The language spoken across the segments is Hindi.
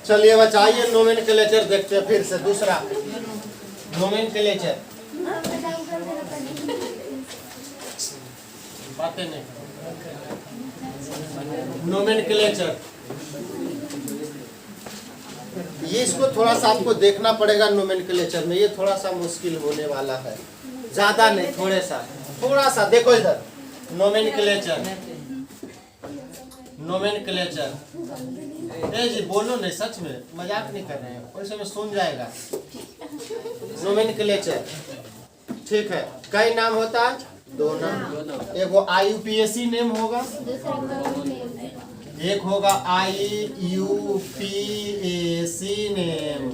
चलिए बच्चा आइए नोमेनक्लेचर देखते हैं फिर से दूसरा नोमेनक्लेचर। बातें नहीं, नोमेनक्लेचर ये इसको थोड़ा सा आपको देखना पड़ेगा। नोमेनक्लेचर में ये थोड़ा सा मुश्किल होने वाला है, ज्यादा नहीं, थोड़ा सा देखो इधर। नोमेनक्लेचर ए जी बोलो नहीं, सच में मजाक नहीं कर रहे हैं, वैसे में सुन जाएगा। नोमेनक्लेचर ठीक है, कई नाम होता है? दो नाम। एक वो IUPAC नेम होगा, एक होगा IUPAC नेम,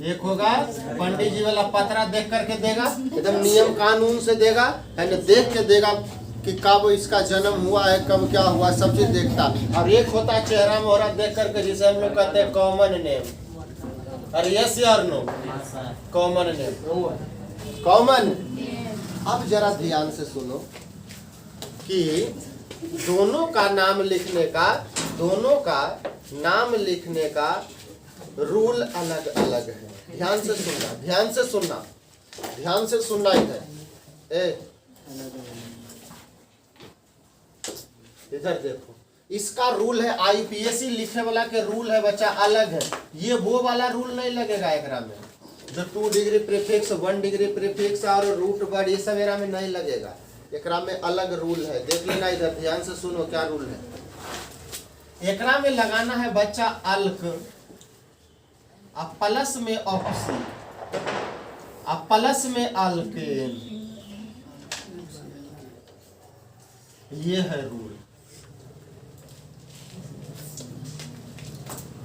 एक होगा पंडित जी वाला पत्रा देख करके देगा, एकदम नियम कानून से देगा, है देख के देगा कि कब इसका जन्म हुआ है, कब क्या हुआ, सब चीज देखता। और एक होता है चेहरा मोहरा देख करके, जिसे हम लोग कहते हैं कॉमन नेम। और यस और नो, कॉमन नेम, कॉमन। अब जरा ध्यान से सुनो कि दोनों का नाम लिखने का रूल अलग अलग है। ध्यान से सुनना इधर। इधर देखो, इसका रूल है IUPAC लिखने वाला के रूल है बच्चा अलग है। ये वो वाला रूल नहीं लगेगा एकरा में, जो 2 डिग्री प्रीफिक्स 1 डिग्री प्रीफिक्स और रूट वर्ड ये सब एकरा में नहीं लगेगा। एकरा में अलग रूल है, देख लेना इधर, ध्यान से सुनो क्या रूल है। एकरा में लगाना है बच्चा अल्क, अब प्लस में ऑक्सी, अब प्लस में अल्केन, ये है रूल।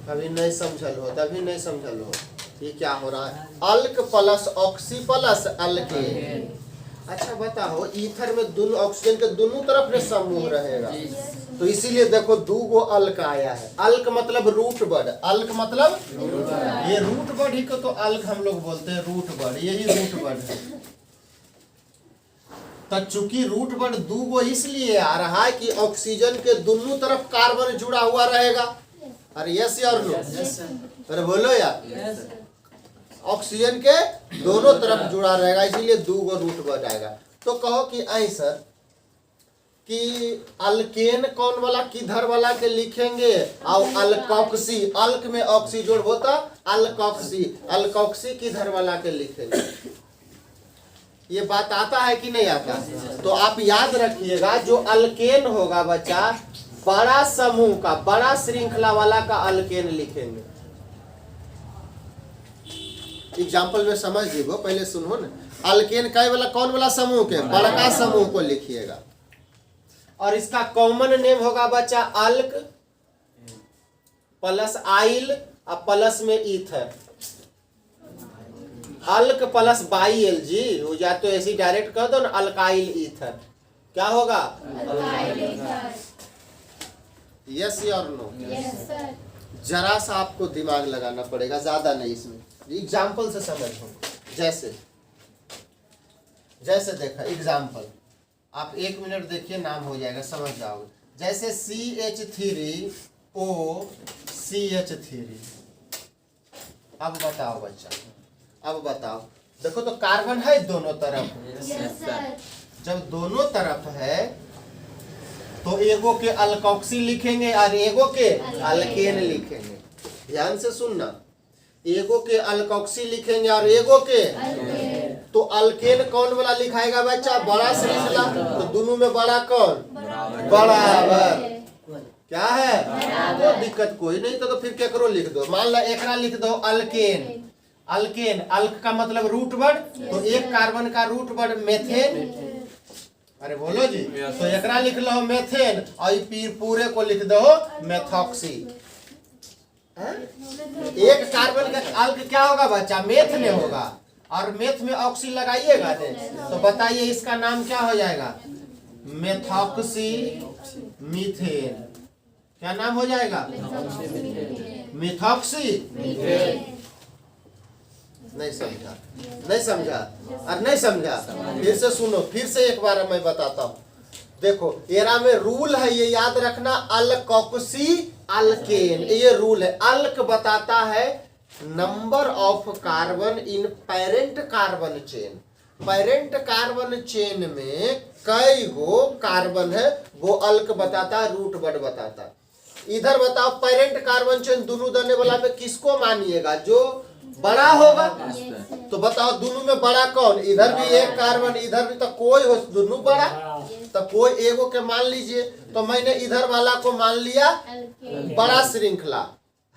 अभी नहीं समझल हो ये क्या हो रहा है। अल्क प्लस ऑक्सी प्लस अल्केन। अच्छा बताओ, ईथर में दोनों ऑक्सीजन के दोनों तरफ में समूह रहेगा, तो इसीलिए देखो 2 गो अल्क आया है। अल्क मतलब रूट वर्ड, ये रूट वर्ड ही को तो अल्क हम लोग बोलते हैं, रूट वर्ड, यही रूट वर्ड है। तो चूंकि रूट वर्ड 2 गो इसलिए आ रहा है कि ऑक्सीजन के दोनों तरफ कार्बन जुड़ा हुआ रहेगा। अरे यस और नो, अरे बोलो यार, ऑक्सीजन के दोनों तरफ जुड़ा रहेगा, इसीलिए 2 गो रूट वर्ड आएगा। तो कहो कि आई सर कि अल्केन कौन वाला किधर वाला के लिखेंगे, और अल्कोक्सी, अल्क में ऑक्सी जोड़ होता अल्कोक्सी किधर वाला के लिखेंगे। ये बात आता है कि नहीं आता? तो आप याद रखिएगा, जो अल्केन होगा बच्चा, बड़ा समूह का, बड़ा श्रृंखला वाला का अल्केन लिखेंगे। एग्जाम्पल में समझ लीजिए, पहले सुनो ना। अल्केन कई वाला कौन वाला समूह के? बड़ा समूह को लिखिएगा। और इसका कॉमन नेम होगा बच्चा अल्क प्लस आइल और प्लस में ईथर। अल्क प्लस बाई जी, या तो ऐसे डायरेक्ट कर दो ना, अल्काइल ईथर। क्या होगा? यस और नो? जरा सा आपको दिमाग लगाना पड़ेगा, ज्यादा नहीं इसमें। एग्जाम्पल से समझो। जैसे देखा एग्जाम्पल, आप 1 मिनट देखिए, नाम हो जाएगा, समझ जाओगे। जैसे CH3OCH3। अब बताओ बच्चा, देखो तो कार्बन है दोनों तरफ। जब दोनों तरफ है तो एगो के अल्कोक्सी लिखेंगे और एगो के अल्केन लिखेंगे। ध्यान से सुनना, एगो के अल्कोक्सी लिखेंगे और एगो के, तो अल्केन कौन वाला लिखाएगा बच्चा? बड़ा श्रृंखला, तो दोनों में बड़ा कौन? बराबर। क्या है? कोई दिक्कत कोई नहीं, तो फिर केकरो लिख दो। मान लो एकरा लिख दो अल्केन। अल्क का मतलब रूट वर्ड, तो एक कार्बन का रूट वर्ड मेथेन। अरे बोलो जी, तो एकरा लिख लो मेथेन, और पूरे को लिख दो मेथॉक्सी। एक कार्बन का अल्क क्या होगा बच्चा? मेथ में होगा, और मेथ में ऑक्सी लगाइएगा तो बताइए इसका नाम क्या हो जाएगा? Methoxy methane. क्या नाम हो जाएगा? मेथॉक्सी। नहीं समझा, नहीं समझा और नहीं समझा। फिर से सुनो, फिर से एक बार मैं बताता हूँ। देखो एरा में रूल है, ये याद रखना, अल्कोक्सी अल्केन, ये रूल है। अल्क बताता है number of carbon in parent carbon chain. Parent carbon chain में कई गो कार्बन है वो अल्क बताता है, रूट वर्ड बताता है। इधर बताओ पेरेंट कार्बन चेन दोनों देने वाला में किसको मानिएगा? जो बड़ा होगा। तो बताओ दोनों में बड़ा कौन? इधर भी एक कार्बन, इधर भी, तो कोई हो दोनों बड़ा, तो कोई एगो के मान लीजिए। तो मैंने इधर वाला को मान लिया बड़ा श्रृंखला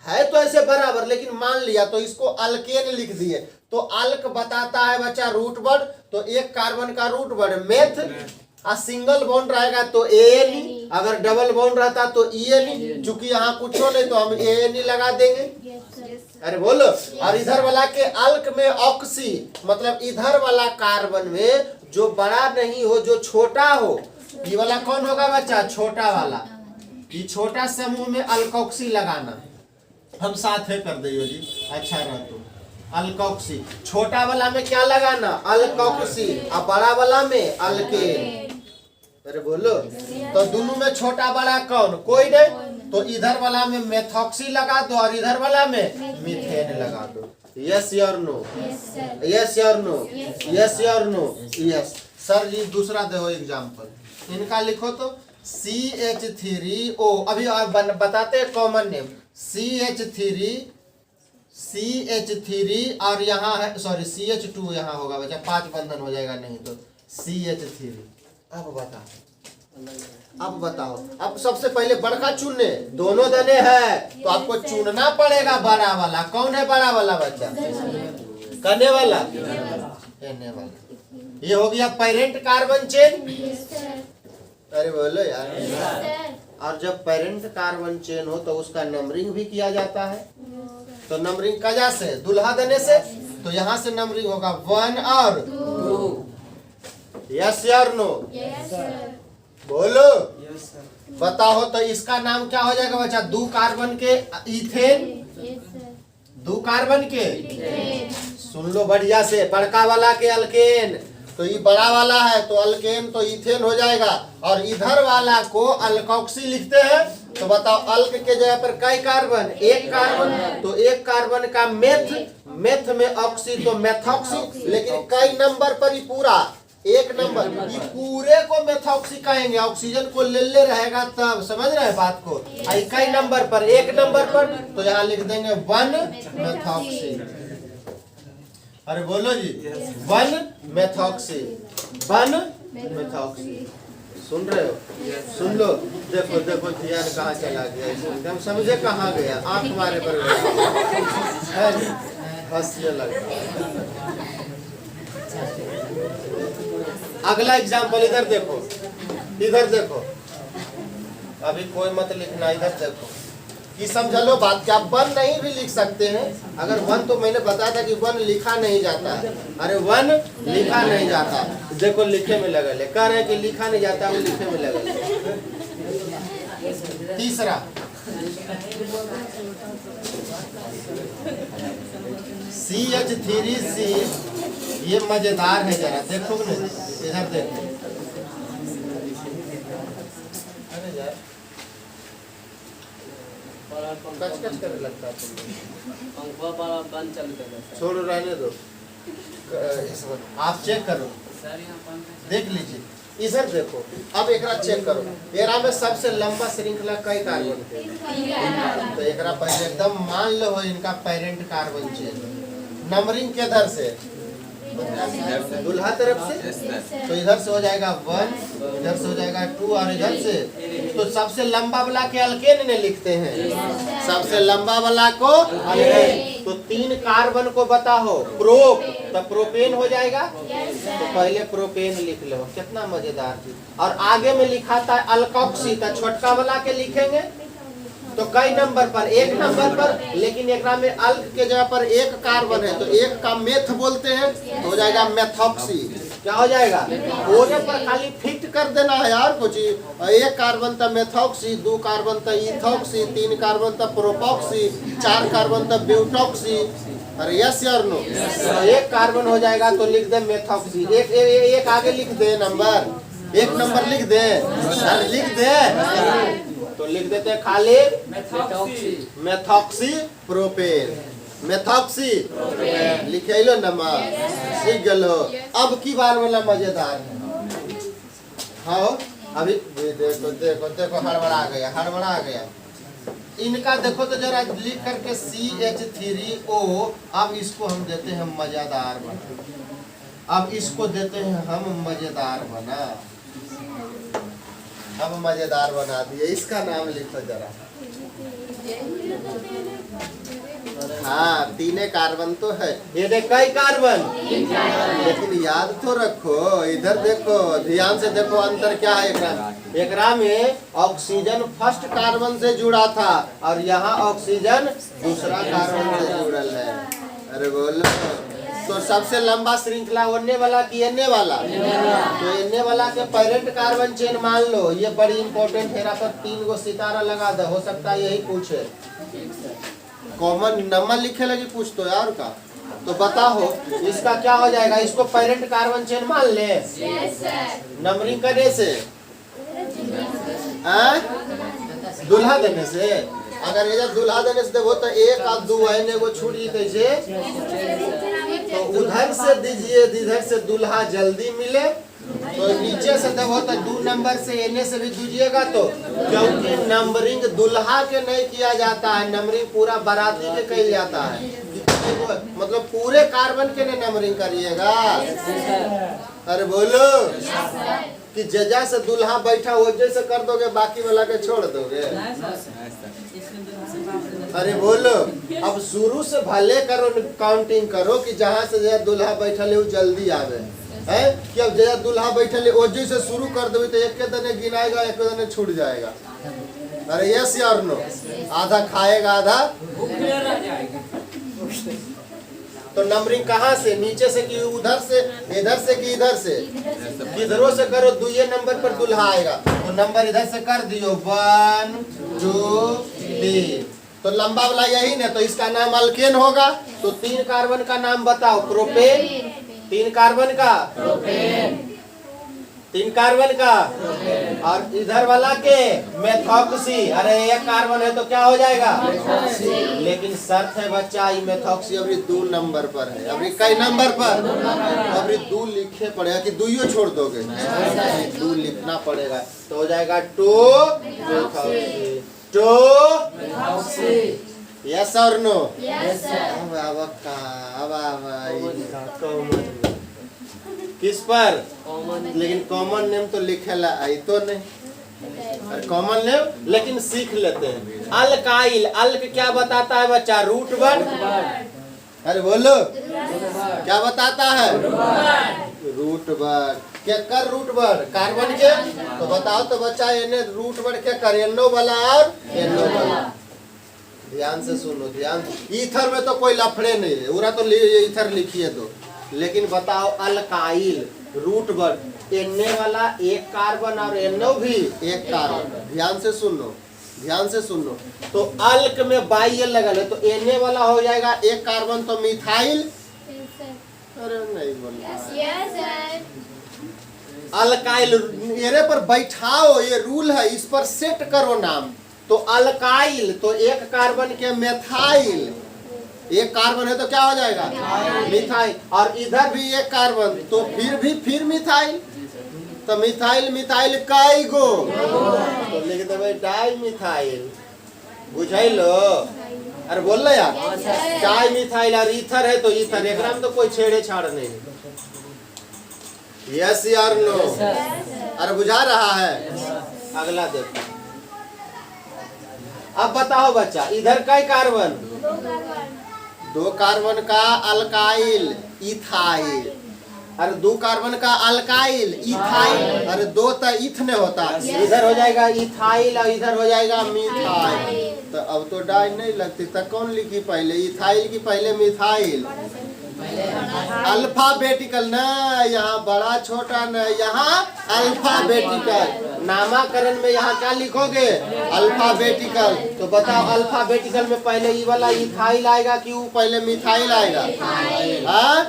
है, तो ऐसे बराबर, लेकिन मान लिया तो इसको अल्केन लिख दिए। तो अल्क बताता है बच्चा रूट वर्ड, तो एक कार्बन का रूट वर्ड मेथ, और सिंगल बॉन्ड रहेगा तो एन, अगर डबल बॉन्ड रहता तो एन। चूंकि यहाँ कुछ हो नहीं तो हम एन ही लगा देंगे। अरे बोलो। और इधर वाला के अल्क में ऑक्सी, मतलब इधर वाला कार्बन में जो बड़ा नहीं हो, जो छोटा हो, ये वाला कौन होगा बच्चा? छोटा वाला। ये छोटा समूह में अल्कोक्सी लगाना, हम साथ है कर दियो जी, अच्छा रह तो। अल्कोक्सी, छोटा वाला में क्या लगाना? अल्कोक्सी, और बड़ा वाला में अल्केन। अरे बोलो। तो दोनों में छोटा बड़ा कौन? कोई नहीं। तो इधर वाला में मेथॉक्सी लगा दो और इधर वाला में मीथेन लगा दो। यस और नो? यस और नो? यस और नो? यस। सर जी दूसरा दो एग्जाम्पल, इनका लिखो तो। CH3O, अभी और बताते कॉमन नेम। CH3 और यहाँ है, सॉरी CH2 यहाँ होगा बच्चा, 5 बंधन हो जाएगा नहीं तो CH3। अब बताओ, अब सबसे पहले बड़का चुनने, दोनों दने है तो आपको चुनना पड़ेगा बड़ा वाला। कौन है बड़ा वाला बच्चा? करने वाला, करने वाला। ये हो गया पेरेंट कार्बन चेन। अरे बोलो यार। और जब पेरेंट कार्बन चेन हो तो उसका नंबरिंग भी किया जाता है। तो नंबरिंग कजा से? दुल्हा देने से। तो यहाँ से नंबरिंग होगा 1 और 2। यस और नो? बोलो। बताओ तो इसका नाम क्या हो जाएगा बच्चा? 2 कार्बन के इथेन, 2 कार्बन के, सुन लो बढ़िया से, बड़का वाला के अल्केन, तो ये बड़ा वाला है तो अल्केन, तो इथेन हो जाएगा। और इधर वाला को अल्कोक्सी लिखते हैं। तो बताओ अल्क के जगह पर कई कार्बन? एक कार्बन, तो एक कार्बन का मेथ, मेथ में ऑक्सी तो मेथॉक्सी, लेकिन कई नंबर पर ही पूरा एक नंबर, ये पूरे को मेथॉक्सी कहेंगे, ऑक्सीजन को ले रहेगा तब, समझ रहे हैं बात को? कई नंबर पर? एक नंबर पर, तो यहाँ लिख देंगे 1 मेथॉक्सी। अरे बोलो जी, 1 मेथॉक्सी, 1 मेथॉक्सी। सुन रहे हो? सुन लो। देखो देखो ध्यान कहाँ चला गया, हम समझे कहाँ गया, आंख मारे पर गया, हंसिए लगा। अगला एग्जाम्पल इधर देखो, इधर देखो, अभी कोई मत लिखना, इधर देखो कि समझ लो बात क्या। 1 नहीं भी लिख सकते हैं, अगर 1 तो मैंने बताया था कि 1 लिखा नहीं जाता है। अरे 1 लिखा नहीं जाता, देखो लिखे में लगल है, कह रहे हैं कि लिखा नहीं जाता, वो लिखे में लगल है। तीसरा CH3C, ये मजेदार है, जरा देखो ना, इधर देखो। अरे यार कच कच करने लगता है, छोड़ो रहने दो, आप चेक करो, देख लीजिए, इधर देखो। अब एकरा चेक करो, एरा में सबसे लंबा श्रृंखला कई कार्बन के? तो एकरा पहले एकदम मान लो इनका पेरेंट कार्बन चेन। नंबरिंग के इधर से, दुल्हा तरफ से, तो इधर से हो जाएगा 1, इधर से हो जाएगा 2 और इधर से, तो सबसे लंबा वाला के अल्केन ने लिखते हैं, सबसे लंबा वाला को अल्केन। तो 3 कार्बन को बताओ प्रोप, तो प्रोपेन हो जाएगा। तो पहले प्रोपेन लिख लो, कितना मजेदार चीज। और आगे में लिखा था अल्कोक्सी, तो छोटका वाला के लिखेंगे तो कई नंबर पर? एक नंबर पर, लेकिन एक में अल्क के जगह पर एक कार्बन है तो एक का मेथ बोलते हैं, तो हो जाएगा मेथॉक्सी। क्या हो जाएगा? कोने पर खाली फिट कर देना है यार कुछ। एक कार्बन था मेथॉक्सी, 2 कार्बन था इथॉक्सी, 3 कार्बन था प्रोपॉक्सी, 4 कार्बन था ब्यूटॉक्सी। अरे यस और नो? तो एक कार्बन हो जाएगा तो लिख दे मेथॉक्सी। एक आगे लिख दे नंबर, एक नंबर लिख दे, लिख दे। तो लिख देते हैं खाली मेथॉक्सी प्रोपेन, मेथॉक्सी लिखे लो नंबर, सीख गलो। अब की बार वाला मजेदार है। हाँ अभी देखो देखो देखो हड़बड़ा गया। इनका देखो तो जरा लिख करके CH3O। अब इसको हम देते हैं मजेदार बना। अब इसको देते हैं हम मजेदार बना। अब मजेदार बना दिए। इसका नाम लिखो जरा। हाँ तीने कार्बन तो है। ये देख कई कार्बन, लेकिन याद तो रखो, इधर देखो ध्यान से देखो अंतर क्या है। एकरा में ऑक्सीजन फर्स्ट कार्बन से जुड़ा था और यहाँ ऑक्सीजन दूसरा कार्बन से जुड़ल है। अरे बोलो तो सबसे लंबा श्रृंखला ओने वाला की एने वाला? तो एने वाला के पेरेंट कार्बन चेन मान लो। ये बड़ी इंपॉर्टेंट है। पर 3 गो सितारा लगा दो, हो सकता है यही पूछे। कॉमन नंबर लिखे लगी पूछ तो यार का। तो बताओ इसका क्या हो जाएगा? इसको पेरेंट कार्बन चेन मान ले नंबरिंग करने से, दुल्हा देने से। अगर ये दुल्हा देने से देवो तो 1 और 2 है वो छूट जीते। तो उधर से दीजिए, इधर से दुल्हा जल्दी मिले। तो नीचे से देवो तो 2 नंबर से एने से भी दीजिएगा। तो क्योंकि नंबरिंग दुल्हा के नहीं किया जाता है, नंबरिंग पूरा बाराती के किया जाता है। मतलब पूरे कार्बन के ने नंबरिंग करिएगा। अरे बोलो कि जजा से दुल्हा बैठा हो जैसे कर दोगे, बाकी वाला के छोड़ दोगे? अरे बोलो अब शुरू से भले करो, काउंटिंग करो कि जहाँ से जया दुल्हा बैठा ले वो जल्दी आवे है। कि अब जया दुल्हा बैठा ले ओजे से शुरू कर दोगे तो एक के दने गिनाएगा, एक के दने छूट जाएगा। अरे यस यार नो? आधा खाएगा आधा। तो नंबरिंग कहाँ से? नीचे से कि उधर से, इधर से कि इधर से? किधरों से करो, 2 नंबर पर दुल्हा आएगा। तो नंबर इधर से कर दियो 1 2 3। तो लंबा वाला यही ना। तो इसका नाम अल्केन होगा। तो 3 कार्बन का नाम बताओ। प्रोपेन, 3 कार्बन का प्रोपेन, 3 कार्बन का, और इधर वाला के मेथॉक्सी। अरे 1 कार्बन है तो क्या हो जाएगा? लेकिन शर्त है बच्चा, ये मेथॉक्सी अभी 2 नंबर पर है। अभी कई नंबर पर? अभी 2 लिखे पड़ेगा कि 2 छोड़ दोगे? 2 लिखना पड़ेगा। तो हो जाएगा 2 यस और नो? किस पर? लेकिन कॉमन नेम तो लिखेला आई तो नहीं। कॉमन नेम लेकिन सीख लेते हैं। अल्काइल, अल्क क्या बताता है बच्चा? Root word. अरे बोलो क्या बताता है? Root word. क्या कर रूट वर्ड कार्बन के? तो बताओ तो बच्चा इन्हें रूट वर्ड क्या कर? NO वाला और NO वाला। ध्यान से सुनो, ध्यान। ईथर में तो कोई लफड़े नहीं है, पूरा तो ईथर लिखिए तो। लेकिन बताओ अल्काइल रूट वर्ड, Na वाला 1 कार्बन और NO भी 1 कार्बन। ध्यान से सुनो, ध्यान से सुनो। तो अल्क में बाई लगल है तो Na वाला हो जाएगा 1 कार्बन तो मिथाइल। अरे नहीं बोल अल्काइल। एरे पर बैठाओ, ये रूल है, इस पर सेट करो नाम। तो अल्काइल तो 1 कार्बन के मेथाइल, 1 कार्बन है तो क्या हो जाएगा? मिथाइल। और इधर भी 1 कार्बन तो फिर मिथाइल। तो मिथाइल मिथाइल कई गो? तो लिख देवे डाई मिथाइल। बुझाइलो? अरे बोल लो यार, डाई मिथाइल। और ईथर है तो ईथर, एक में तो कोई छेड़े छाड़ नहीं। यस यार नो? अरे बुझा रहा है? अगला देखो। अब बताओ बच्चा, इधर कई कार्बन? 2 कार्बन का अल्काइल इथाइल। अरे 2 कार्बन का अल्काइल इथाइल। अरे 2 तो इथने होता, इधर हो जाएगा इथाइल और इधर हो जाएगा मिथाइल। तो अब तो डाई नहीं लगती, तो कौन लिखी पहले? इथाइल की पहले मिथाइल? अल्फाबेटिकल न, यहाँ बड़ा छोटा न, यहाँ अल्फाबेटिकल। नामाकरण में यहाँ क्या लिखोगे? अल्फाबेटिकल। तो बताओ अल्फाबेटिकल में पहले ई वाला इथाइल आएगा कि वो पहले मिथाइल आएगा? हाँ,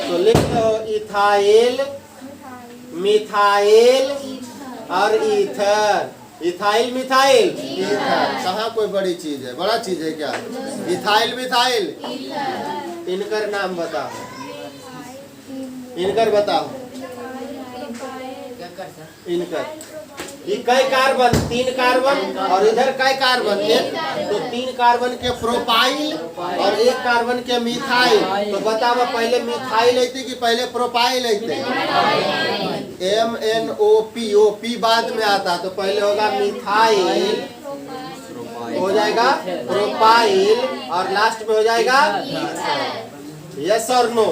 तो लिख लो इथाइल, मिथाइल और ईथर। Ethyl methyl ether. कहाँ कोई बड़ी चीज है? बड़ा चीज है क्या? Ethyl methyl. इनकर नाम बताओ, इनकर बताओ। इनकर कई कार्बन? 3 कार्बन। और इधर कई कार्बन? 1। तो 3 कार्बन के प्रोपाइल और 1 कार्बन के मिथाइल। तो बताओ पहले मिथाइल लेते कि पहले प्रोपाइल लेते? MNOP, OP बाद में आता, तो पहले होगा मिथाइल, हो जाएगा प्रोपाइल और लास्ट में हो जाएगा। यस और नो?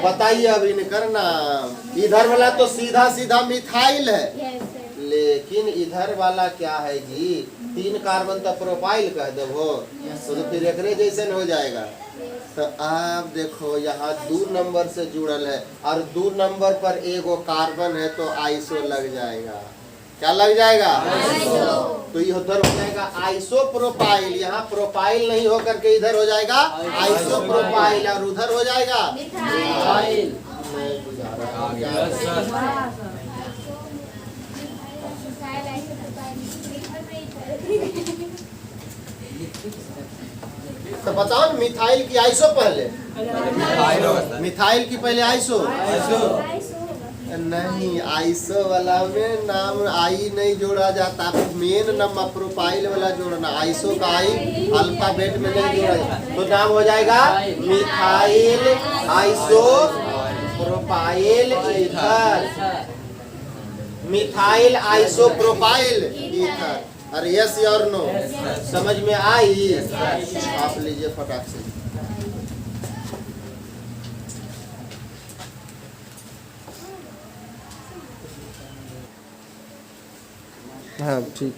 बताइए अब इनकर नाम। इधर वाला तो सीधा सीधा मिथाइल है, लेकिन इधर वाला क्या है जी? 3 कार्बन तो प्रोपाइल कह दो, तो फिर एकरे जैसे हो जाएगा। तो आप देखो यहाँ 2 नंबर से जुड़ल है और 2 नंबर पर एगो कार्बन है, तो आइसो लग जाएगा। क्या लग जाएगा? तो ये उधर हो जाएगा आइसो प्रोपाइल। यहाँ प्रोपाइल नहीं होकर के इधर हो जाएगा आइसो प्रोपाइल, और उधर हो जाएगा मिथाइल। तो बताओ मिथाइल की आइसो पहले? मिथाइल की पहले आइसो? नहीं, आइसो वाला में नाम आई नहीं जोड़ा जाता, मेन नंबर प्रोपाइल वाला जोड़ना। आइसो का आई अल्फाबेट में नहीं जोड़ा जाता, तो नाम हो जाएगा methyl iso propyl ether. Methyl iso propyl ether. अरे यस और नो? समझ में आई? आप लीजिए फटाक से। हाँ ठीक,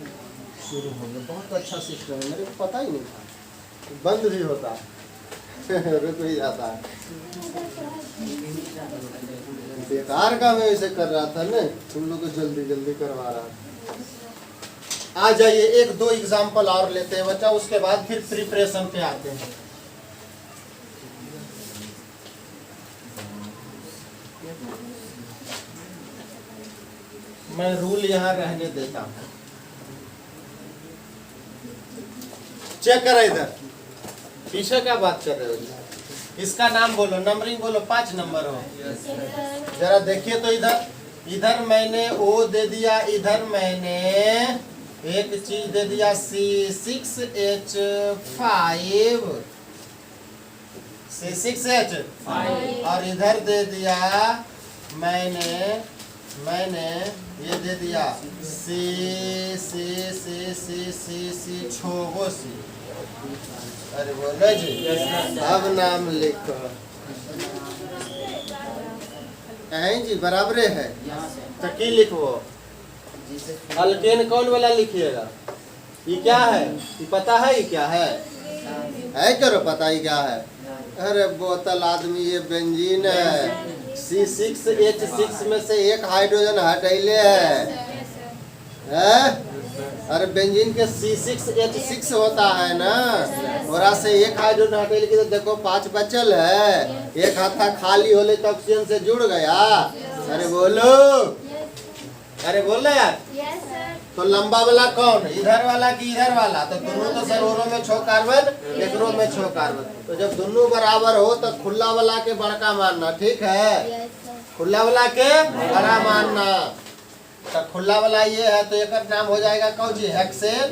शुरू हो गया। बहुत अच्छा सिस्टम है, मेरे को पता ही नहीं था। बंद भी होता रुक भी जाता है। बेकार का मैं ऐसे कर रहा था ना, तुम लोग को जल्दी जल्दी करवा रहा। आ जाइए, 1-2 एग्जाम्पल और लेते हैं बच्चा, उसके बाद फिर प्रिपरेशन पे आते हैं। मैं रूल यहाँ रहने देता हूँ। चेक करो इधर, पीछे क्या बात कर रहे हो? इसका नाम बोलो, नंबरिंग बोलो, 5 नंबर हो। जरा देखिए तो इधर, इधर मैंने O दे दिया, इधर मैंने एक चीज दे दिया C6H5, और इधर दे दिया मैंने ये दे दिया छोगो सी। अरे बोलो जी, अब नाम लिखो। जी बराबरे है, तो की लिखो? अल्केन कौन वाला लिखिएगा? ये क्या है? ये पता है ये क्या है? करो पता ही क्या है? अरे बोतल आदमी, ये बेंजीन है। C6H6 में से एक हाइड्रोजन हटैले है। अरे बेंजीन के C6H6 होता है ना, और से एक हाइड्रोजन हटैले की, तो देखो 5 बचल है। एक हाथा खाली होले तो ऑक्सीजन से जुड़ गया। अरे बोलो, अरे बोल रहे यार। तो लंबा वाला कौन? इधर वाला कि इधर वाला? तो दोनों तो सरोवरों में 6 कार्बन, एकरों में 6 कार्बन। तो जब दोनों बराबर हो तो खुला वाला के बड़का मानना, ठीक है? खुला वाला के बड़ा मानना। तो खुला वाला ये है, तो एक नाम हो जाएगा कौन जी? हेक्सेन।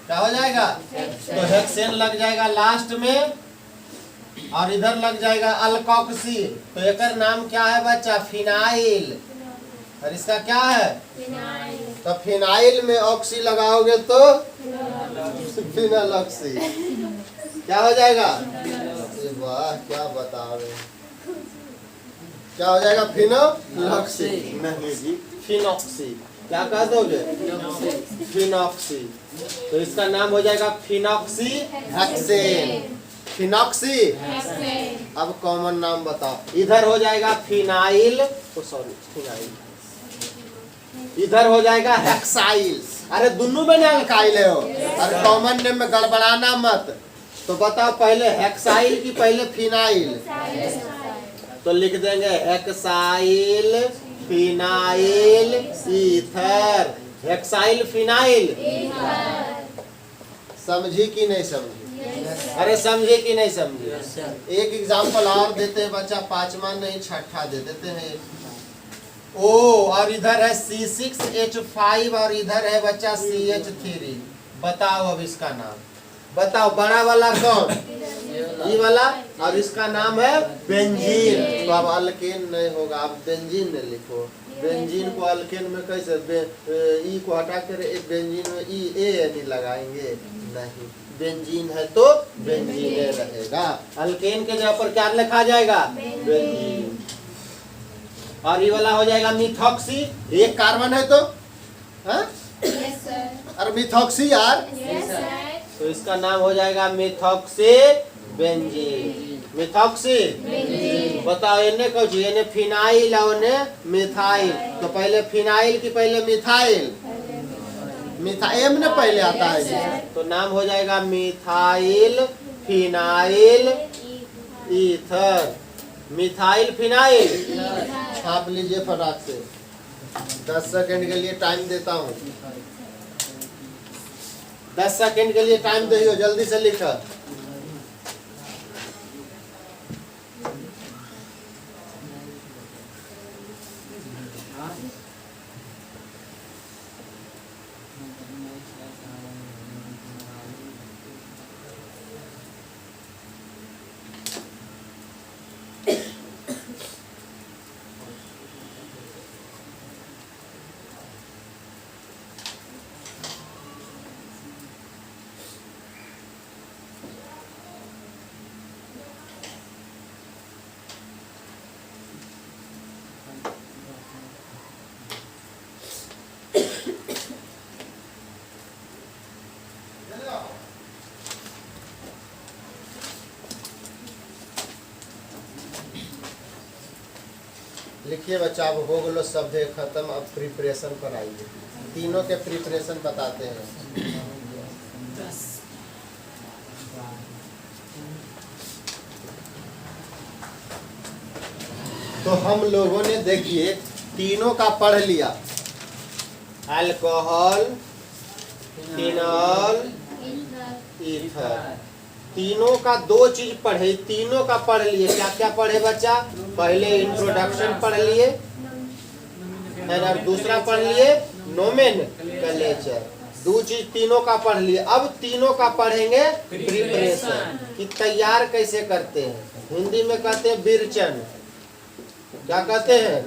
क्या हो जाएगा? तो हेक्सेन लग जाएगा लास्ट में, और इधर लग जाएगा अल्कोक्सी। तो एक नाम क्या है बच्चा? फिनाइल। और इसका क्या है? तो फिनाइल में ऑक्सी लगाओगे तो फिनाइल ऑक्सी। क्या हो जाएगा? वाह, क्या बताओ, क्या हो जाएगा? फिनोलॉक्सी। नहीं जी, फिनॉक्सी। क्या कह दोगे? फिनॉक्सी। तो इसका नाम हो जाएगा फिनॉक्सी हेक्सेन। फिनॉक्सी। अब कॉमन नाम बताओ। इधर हो जाएगा फिनाइल, सॉरी फिनाइल, इधर हो जाएगा हेक्साइल। अरे दोनों में ना अल्काइल है हो, अरे कॉमन नेम में गड़बड़ाना मत। तो बताओ पहले हेक्साइल की पहले फिनाइल? तो लिख देंगे hexyl phenyl ether, hexyl phenyl. समझी कि नहीं समझी? अरे समझे कि नहीं समझे? एक एग्जांपल और देते हैं बच्चा, पांचवा नहीं छठा दे देते हैं। ओ और इधर है C6H5 और इधर है बच्चा CH3। बताओ अब इसका नाम बताओ। बड़ा वाला कौन? ये वाला, और इसका नाम है बेंजीन। तो अब अल्केन नहीं होगा, अब बेंजीन ने लिखो। बेंजीन को अल्केन में कैसे ई को हटा कर बेंजीन में ई ए लगाएंगे? नहीं, बेंजीन है तो बेंजीन रहेगा। अल्केन के जगह पर क्या लिखा जाएगा? बेंजीन। और ये वाला हो जाएगा मिथॉक्सी। एक कार्बन है तो और मिथॉक्सी यार, तो इसका नाम हो जाएगा मिथॉक्सी बेंजीन। मिथॉक्सी बताओ। इन्हें कहो जी, इन्हें फिनाइल और मिथाइल। तो पहले फिनाइल की पहले मिथाइल, मिथाइल ने पहले आता है जी। तो नाम हो जाएगा methyl phenyl ether. Methyl phenyl. छाप लीजिए फटाक से। 10 सेकंड के लिए टाइम देता हूँ। 10 सेकंड के लिए टाइम दे, जल्दी से लिखा। लिखिए बच्चा। अब हो गलो सब खत्म। अब प्रिपरेशन पर आइए। तीनों के प्रिपरेशन बताते हैं। तो हम लोगों ने देखिए तीनों का पढ़ लिया। Alcohol, phenol, ether. तीनों का दो चीज पढ़े, तीनों का पढ़ लिए। क्या क्या पढ़े बच्चा? पहले इंट्रोडक्शन पढ़ लिए और दूसरा पढ़ लिए नोमेनक्लेचर। दो चीज तीनों का पढ़ लिए। अब तीनों का पढ़ेंगे प्रिपरेशन, कि तैयार कैसे करते हैं। हिंदी में कहते हैं बिरचन। क्या कहते हैं?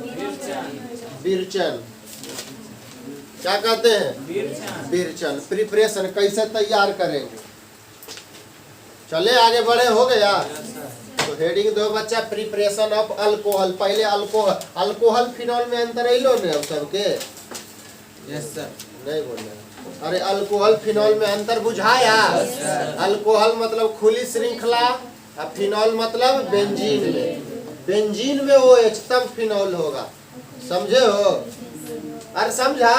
बिरचन। क्या कहते हैं? बिरचन। प्रिपरेशन कैसे तैयार करेंगे। चले आगे बढ़े। हो गया? तो हेडिंग दो बच्चा, प्रिपरेशन ऑफ अल्कोहल। पहले अल्कोहल, अल्कोहल फिनॉल में अंतर है लो ने अब सबके? Yes sir. नहीं बोल। अरे अल्कोहल फिनॉल में अंतर बुझाया? अल्कोहल मतलब खुली श्रृंखला, अब फिनॉल मतलब बेंजीन में। बेंजीन में OH तब फिनॉल होगा। समझे हो? अरे समझा?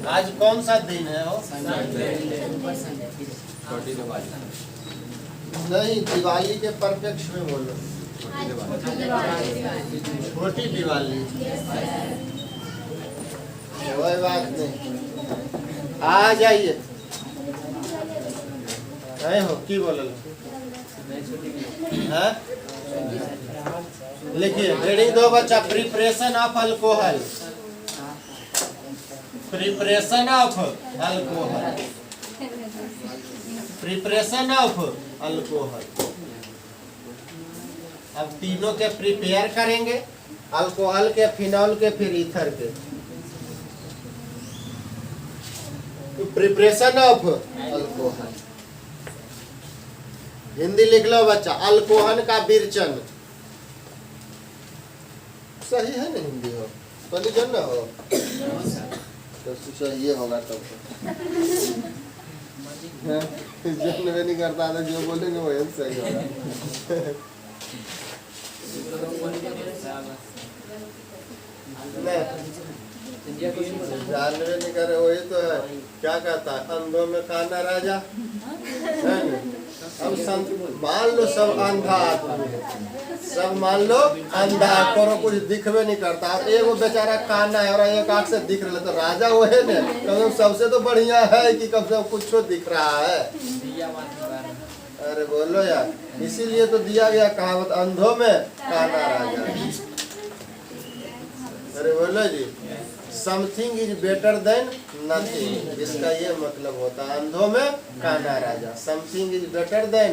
आज कौन सा दिन है वो? नहीं, दिवाली के परफेक्ट में बोलो। छोटी दिवाली। कोई बात नहीं, आ जाइए। नहीं हो की बोल? लिखिए हेडिंग दो बच्चा, preparation of alcohol. Preparation of alcohol. Preparation of alcohol. अब तीनों के प्रिपेयर करेंगे, अल्कोहल के, फिनॉल के, फिर ईथर के। Preparation of alcohol. हिंदी लिख लो बच्चा, अल्कोहल का बिरचन। सही है ना हिंदी हो? पहले जन ना हो तो सोचा ये होगा तब जन में नहीं करता था, जो बोलेंगे वो सही होगा। जानवे नहीं करे वही तो है। क्या कहता है, अंधों में काना राजा है न? अब मान लो सब अंधा आदमी है, सब मान लो अंधा करो, कुछ दिखवे नहीं करता, और एक वो बेचारा काना है और एक आंख से दिख रहा, तो राजा वो है ना, तो सबसे तो बढ़िया है कि कम से कम कुछ दिख रहा है। अरे बोलो यार, इसीलिए तो दिया गया कहावत, अंधों में काना राजा। अरे बोलो जी, something is better than nothing, इसका ये मतलब होता है अंधों में काना राजा। समथिंग इज बेटर देन,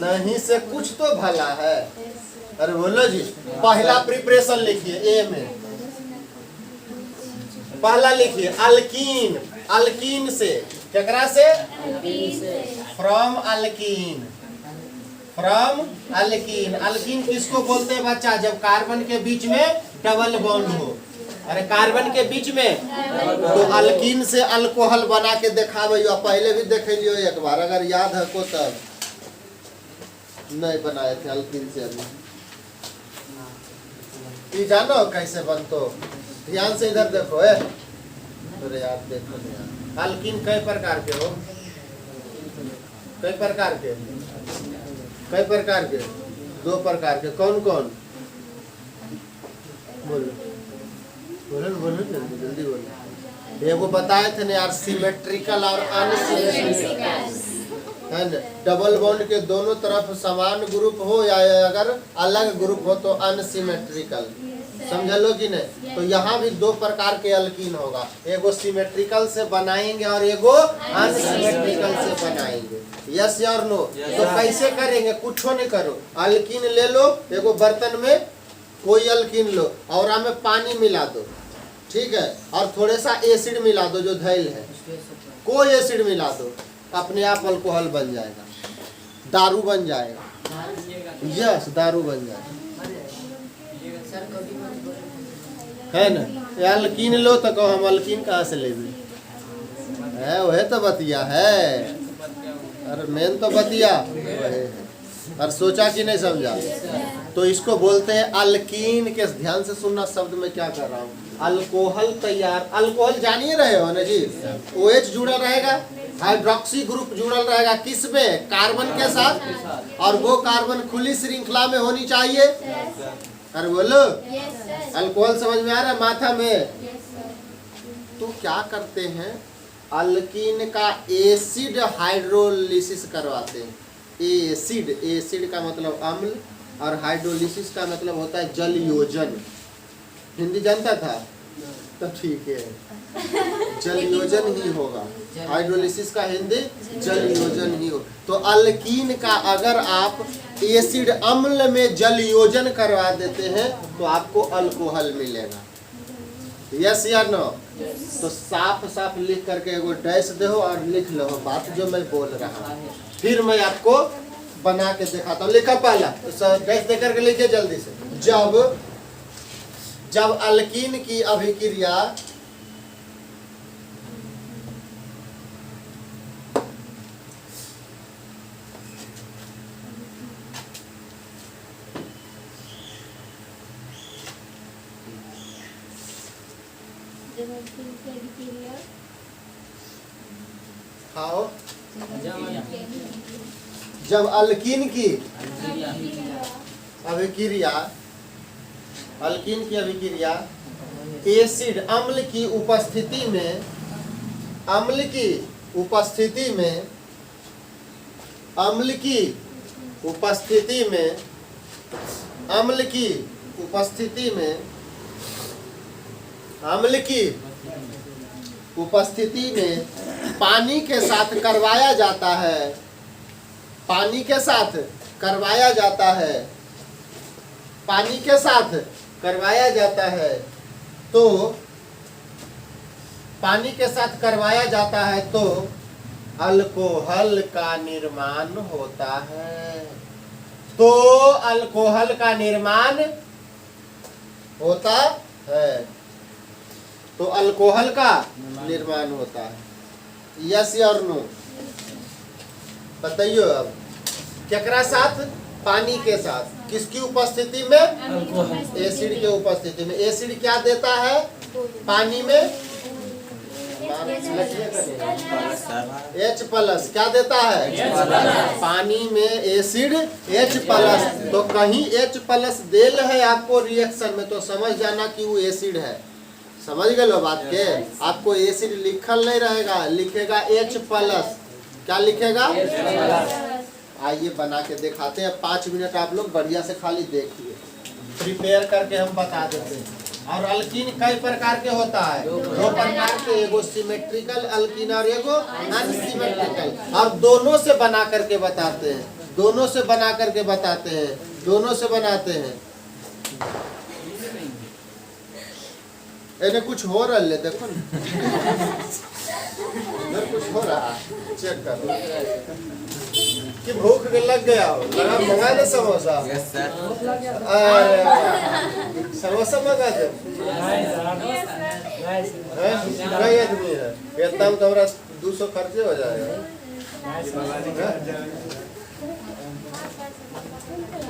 नहीं से कुछ तो भला है। अरे बोलो जी, पहला प्रिपरेशन लिखिए ए में, पहला लिखिए अल्कीन, अल्कीन से, केकरा से, from alkyne, from alkyne. Alkyne किसको बोलते हैं बच्चा, जब कार्बन के बीच में डबल बॉन्ड हो। अरे कार्बन के बीच में, तो अल्कीन से अल्कोहल बना के दिखावे, पहले भी देख लियो एक बार, अगर याद है को तब नहीं बनाए थे अल्कीन से। अभी जानो कैसे बनतो, ध्यान से इधर देखो है। अरे यार देखो यार, अल्कीन कई प्रकार के हो, कई प्रकार के, कई प्रकार के, दो प्रकार के, कौन कौन, बोलो बोलो बोलो जल्दी जल्दी बोलो। एगो बताए थे ना यार, सिमेट्रिकल और अनसिमेट्रिकल है ना। डबल बॉन्ड के दोनों तरफ समान ग्रुप हो या अगर अलग ग्रुप हो तो अनसिमेट्रिकल, समझ लो कि नहीं। तो यहाँ भी दो प्रकार के अल्कीन होगा, एगो सिमेट्रिकल से बनाएंगे और एगो अनसिमेट्रिकल से बनाएंगे। यस और नो? तो कैसे करेंगे, कुछ नहीं करो, अल्कीन ले लो, एगो बर्तन में कोई अल्कीन लो और में पानी मिला दो, ठीक है, और थोड़े सा एसिड मिला दो जो धैल है, कोई एसिड मिला दो, अपने आप अल्कोहल बन जाएगा, दारू बन जाएगा। यस, दारू बन जाएगा, है ना। अल्कीन लो तो कहो हम अल्कीन कहाँ से लेंगे, है वह तो बतिया है। अरे मेन तो बतिया वही, और सोचा कि नहीं समझा। तो इसको बोलते हैं अल्कीन के, ध्यान से सुनना शब्द में क्या कर रहा हूँ। अल्कोहल तैयार, अल्कोहल जानिए रहे हो ना जी, OH जुड़ा रहेगा, हाइड्रोक्सी ग्रुप जुड़ल रहेगा, किसमें, कार्बन के साथ, और वो कार्बन खुली श्रृंखला में होनी चाहिए। अरे बोलो, अल्कोहल समझ में आ रहा है माथा में। तो क्या करते हैं, अल्कीन का एसिड हाइड्रोलिसिस करवाते हैं। एसिड, एसिड का मतलब अम्ल और हाइड्रोलिसिस का मतलब होता है जल योजन। हिंदी जानता था तो ठीक है, जल योजन ही होगा, हाइड्रोलिसिस का हिंदी जल योजन ही हो। तो अल्कीन का अगर आप एसिड अम्ल में जल योजन करवा देते हैं तो आपको अल्कोहल मिलेगा। यस या नो? तो साफ साफ लिख करके एगो डैश दो और लिख लो बात जो मैं बोल रहा हूँ, फिर मैं आपको बना के दिखाता हूँ। लिखा पहला तो डैश दे करके लिखिए जल्दी से। जब अल्कीन की अभिक्रिया खाओ, जब अल्कीन की अभिक्रिया, अल्कीन की अभिक्रिया एसिड अम्ल की उपस्थिति में, अम्ल की उपस्थिति में, अम्ल की उपस्थिति में, अम्ल की उपस्थिति में, अम्ल की उपस्थिति में पानी के साथ करवाया जाता है, पानी के साथ करवाया जाता है, पानी के साथ करवाया जाता है, तो पानी के साथ करवाया जाता है तो अल्कोहल का निर्माण होता है। तो अल्कोहल का निर्माण होता है। तो अल्कोहल का निर्माण होता है। यस और नो बताइए। अब केकरा साथ? पानी के साथ। किसकी उपस्थिति में? एसिड के उपस्थिति में। एसिड क्या देता है पानी में? H plus. क्या देता है? पानी में एसिड H प्लस। तो कहीं H प्लस देल है आपको रिएक्शन में तो समझ जाना कि वो एसिड है। समझ गए लो बात के? आपको एसिड लिखल नहीं रहेगा, लिखेगा H प्लस। क्या लिखेगा? आइए बना के दिखाते हैं। 5 मिनट आप लोग बढ़िया से खाली देखिए, प्रिपेयर करके हम बता देते हैं। और अल्कीन कई प्रकार के होता है? 2 प्रकार के, एगो सिमेट्रिकल अल्कीन और एगो अनसिमेट्रिकल। और दोनों से बना करके बताते हैं, दोनों से बना करके बताते हैं, दोनों से बनाते हैं। इन्हें कुछ हो रहा है, देखो ना कुछ हो रहा है, चेक करो कि भूख लग गया हो। लगा मंगा दे समोसा। Yes sir. समोसा मंगा दे। कई आदमी है इतना तो हमारा 200 खर्चे हो जाएगा।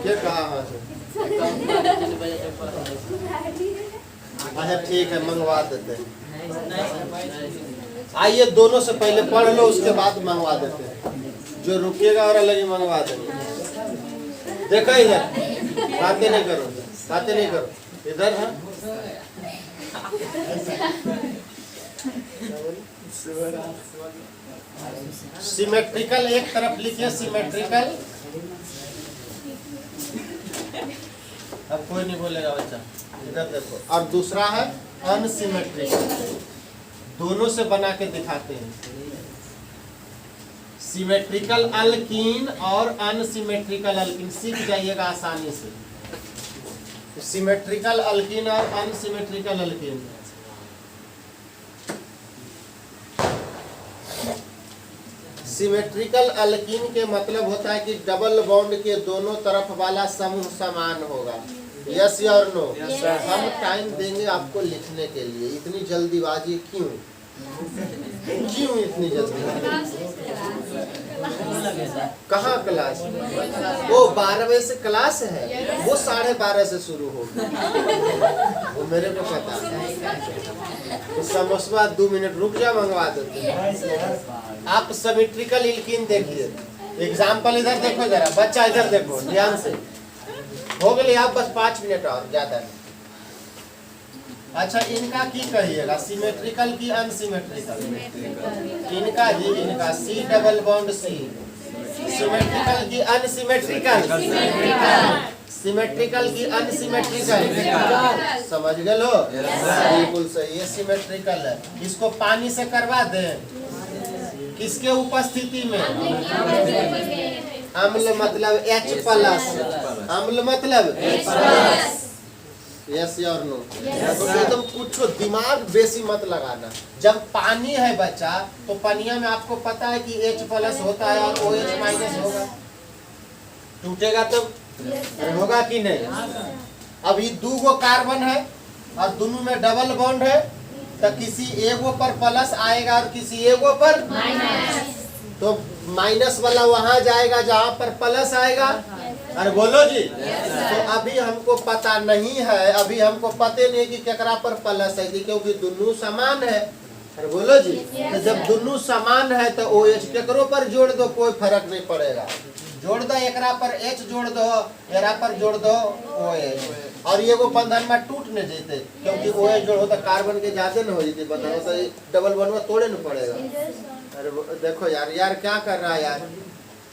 क्या कहा? अच्छा ठीक है, मंगवा देते हैं। आइए दोनों से पहले पढ़ लो, उसके बाद मंगवा देते हैं। जो रुकेगा और अलग ही मंगवा देंगे। देखो इधर, बातें नहीं करो, बातें नहीं करो। इधर है सिमेट्रिकल, एक तरफ लिखिए सिमेट्रिकल। अब कोई नहीं बोलेगा बच्चा, इधर देखो। और दूसरा है अनसिमेट्रिकल। दोनों से बना के दिखाते हैं। सिमेट्रिकल अल्कीन और अनसिमेट्रिकल अल्कीन सीख जाइएगा आसानी से। सिमेट्रिकल अल्कीन और अनसिमेट्रिकल अल्कीन। सिमेट्रिकल अल्कीन के मतलब होता है कि डबल बॉन्ड के दोनों तरफ वाला समूह समान होगा। यस और नो? हम टाइम देंगे आपको लिखने के लिए। इतनी जल्दीबाजी क्यों? क्यों इतनी जल्दी? कहाँ क्लास? वो 12 बजे से क्लास है, वो 12:30 से शुरू होगी। वो मेरे को पता है। तो समोसा 2 मिनट रुक जा, मंगवा देते हैं। आप सिमेट्रिकल अल्कीन देखिए। एग्जाम्पल इधर देखो जरा, बच्चा इधर देखो ध्यान से। हो गए आप बस 5 मिनट और, ज्यादा नहीं। अच्छा इनका की कहिएगा, सिमेट्रिकल की अनसिमेट्रिकल? इनका जी, इनका C double bond C. Symmetrical की अनसिमेट्रिकल? सिमेट्रिकल की अनसिमेट्रिकल? समझ गए लो? बिल्कुल सही, ये सिमेट्रिकल है। इसको पानी से करवा दें। किसके उपस्थिति में? अम्ल मतलब H प्लस। अम्ल मतलब यस और नो? एकदम कुछ दिमाग बेसी मत लगाना। जब पानी है बच्चा तो पानिया में आपको पता है कि H प्लस होता है और OH माइनस होगा। टूटेगा तब होगा कि नहीं? अब ये 2 कार्बन है और दोनों में डबल बॉन्ड है, तो किसी एगो पर प्लस आएगा और किसी एगो पर माइनस। तो माइनस वाला वहां जाएगा जहां पर प्लस आएगा। अरे बोलो जी। तो अभी हमको पता नहीं है, अभी हमको पते नहीं कि केकरा पर प्लस है, क्योंकि दोनों समान है। अरे बोलो जी। तो जब दोनों समान है तो OH केकरो पर जोड़ दो, कोई फर्क नहीं पड़ेगा। जोड़ दो, एकरा पर H जोड़ दो, एकरा पर जोड़ दो OH। और ये वो बंधन में टूट नहीं जेते, क्योंकि OH जोड़ होता कार्बन के ज्यादा न हो जाती बंधन, तो डबल बॉन्ड में तोड़े न पड़ेगा। अरे देखो यार क्या कर रहा है यार?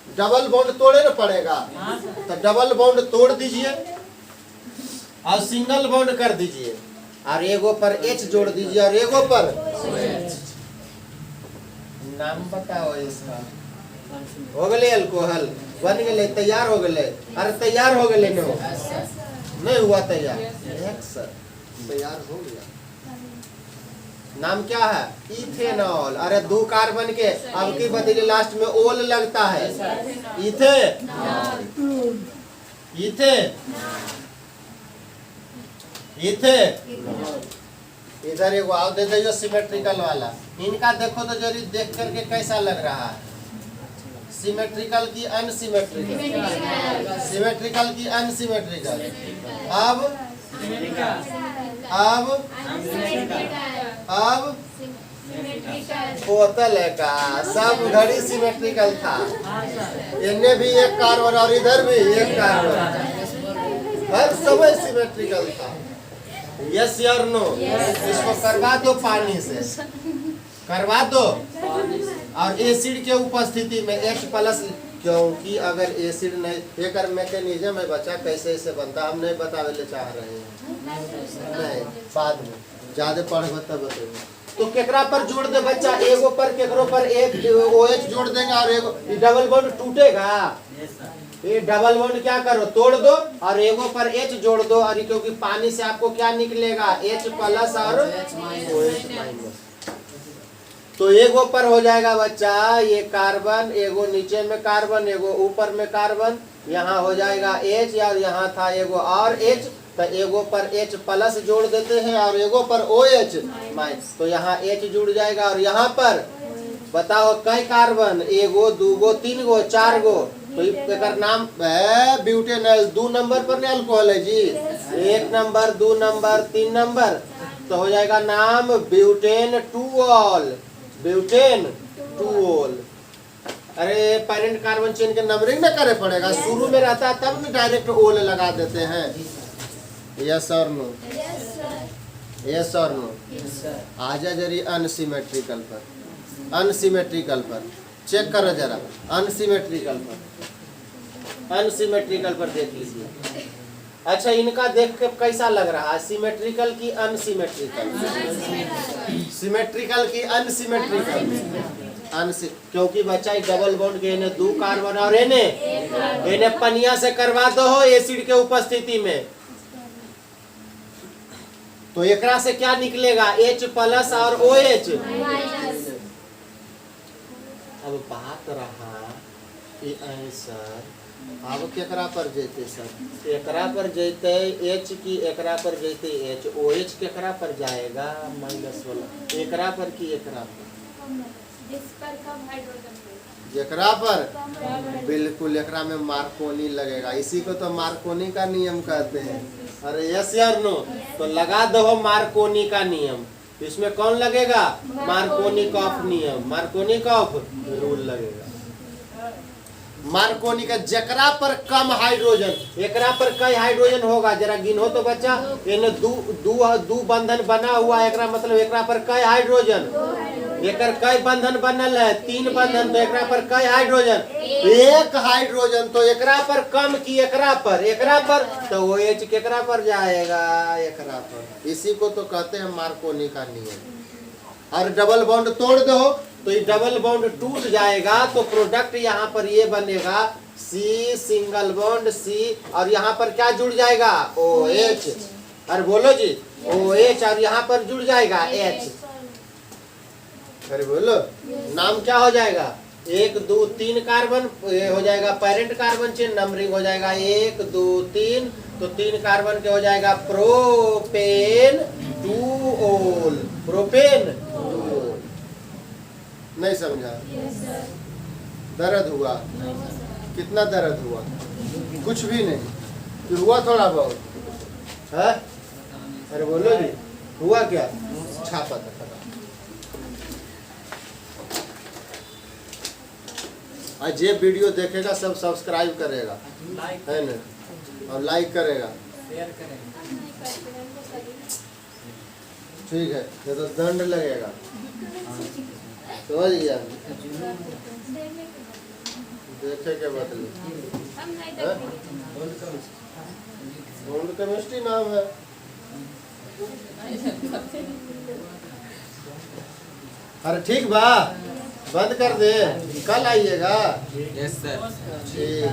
डबल बॉन्ड तोड़े न पड़ेगा, तो डबल बॉन्ड तोड़ दीजिए और सिंगल बॉन्ड कर दीजिए, और एगो पर H जोड़ दीजिए और एगो पर नाम बताओ इसका। हो गए अल्कोहल, बन गए, तैयार हो गए। अरे तैयार हो गए, नहीं हुआ तैयार? तैयार हो गया। नाम क्या है? इथेनॉल। अरे 2 कार्बन के अब की बदले लास्ट में ओल लगता है। इथे इथे इथे इधर एगो आओ दे दो सिमेट्रिकल वाला। इनका देखो तो जरी देख करके कैसा लग रहा है, सिमेट्रिकल की अनसिमेट्रिकल, सिमेट्रिकल की अनसिमेट्रिकल। अब बोतल है का सब घड़ी सिमेट्रिकल था, इनमें भी एक कार्बन और इधर भी एक कार्बन, हर समय सिमेट्रिकल था। यस और नो? इसको करवा दो पानी से, करवा दो। और एसिड के उपस्थिति में H+, क्योंकि अगर एसिड नहीं, एक मैकेनिज्म है बच्चा कैसे इसे बनता हम नहीं बतावे ले चाह रहे हैं, नहीं बाद में ज्यादा पढ़े तब बताइए। तो केकरा पर जोड़ दे बच्चा, एगो पर केकरो पर एक OH जोड़ देंगे और एगो डबल बॉन्ड टूटेगा, ये डबल बॉन्ड क्या करो तोड़ दो और एगो पर H जोड़ दो, और क्योंकि पानी से आपको क्या निकलेगा H+ और OH-। तो एगो पर हो जाएगा बच्चा ये कार्बन, एगो नीचे में कार्बन, एगो ऊपर में कार्बन, यहाँ हो जाएगा H, और यहाँ था एगो और H, तो एगो पर H+ जोड़ देते हैं और एगो पर OH-, तो यहाँ H जुड़ जाएगा। और यहाँ पर बताओ कई कार्बन, एगो दूगो तीन गो चार गो, तो एक नाम है ब्यूटेनॉल। 2 नंबर पर अल्कोहल है जी, 1 नंबर 2 नंबर 3 नंबर, तो हो जाएगा नाम ब्यूटेन 2ऑल, ब्यूटेन 2ऑल। अरे पेरेंट कार्बन चेन के नंबरिंग ना करे पड़ेगा, शुरू में रहता है तब ना डायरेक्ट ओल लगा देते हैं। यस और नो? यस और नो? आजा जरी अनसिमेट्रिकल पर, अनसिमेट्रिकल पर चेक करो जरा, अनसिमेट्रिकल पर, अनसिमेट्रिकल पर देख लीजिए। अच्छा इनका देख के कैसा लग रहा है, सिमेट्रिकल की अनसिमेट्रिकल? सिमेट्रिकल की अनसिमेट्रिकल? क्योंकि बच्चा डबल बॉन्ड के इन्हें 2 कार्बन और इन्हें पनिया से करवा दो हो एसिड के उपस्थिति में, तो एकरा से क्या निकलेगा H+ और OH। अब बात रहा ये सर, अब केकरा पर जेते सर, एकरा पर जेते H की, एकरा पर जेते H, OH केकरा पर जाएगा -, एकरा पर की एकरा पर, जेकरा पर बिल्कुल एकरा में मार्कोनी लगेगा, इसी को तो मार्कोनी का नियम कहते हैं। अरे यस यार नो? तो लगा दो मार्कोनी का नियम, इसमें कौन लगेगा मार्कोनी कॉफ नियम, मार्कोनी कॉफ रूल लगेगा। मार्कोनी का जकरा पर कम हाइड्रोजन, एकरा पर कई हाइड्रोजन होगा जरा गिनो तो बच्चा, इन्हें दू बंधन बना हुआ, एकरा मतलब एकरा पर कई हाइड्रोजन, एकर कई बंधन बनल है 3 बंधन, तो एकरा पर कई हाइड्रोजन 1 हाइड्रोजन, तो एकरा पर कम की एकरा पर तो OH केकरा पर जाएगा एकरा पर, इसी को तो कहते हैं मार्कोनी का नियम। और डबल बॉन्ड तोड़ दो तो ये डबल बॉन्ड टूट जाएगा, तो प्रोडक्ट यहाँ पर ये बनेगा C सिंगल बॉन्ड C, और यहाँ पर क्या जुड़ जाएगा OH, अरे बोलो जी OH, और यहाँ पर जुड़ जाएगा H, अरे बोलो नाम क्या हो जाएगा 1 2 3 कार्बन, ये हो जाएगा पेरेंट कार्बन चेन, नंबरिंग हो जाएगा 1 2 3, तो 3 कार्बन के हो जाएगा प्रोपेन 2ऑल, प्रोपेन 2ऑल। नहीं समझा? दर्द हुआ? कितना दर्द हुआ? कुछ भी नहीं हुआ, थोड़ा बहुत है, अरे बोलो जी हुआ क्या? छापा था। आज ये वीडियो देखेगा सब सब्सक्राइब करेगा, है ना, और लाइक करेगा, ठीक है, ये तो दंड लगेगा, समझ गया? देखे के बदले बॉन्ड केमिस्ट्री नाम है। अरे ठीक बा, बंद कर दे, कल आइएगा। Yes sir. ठीक।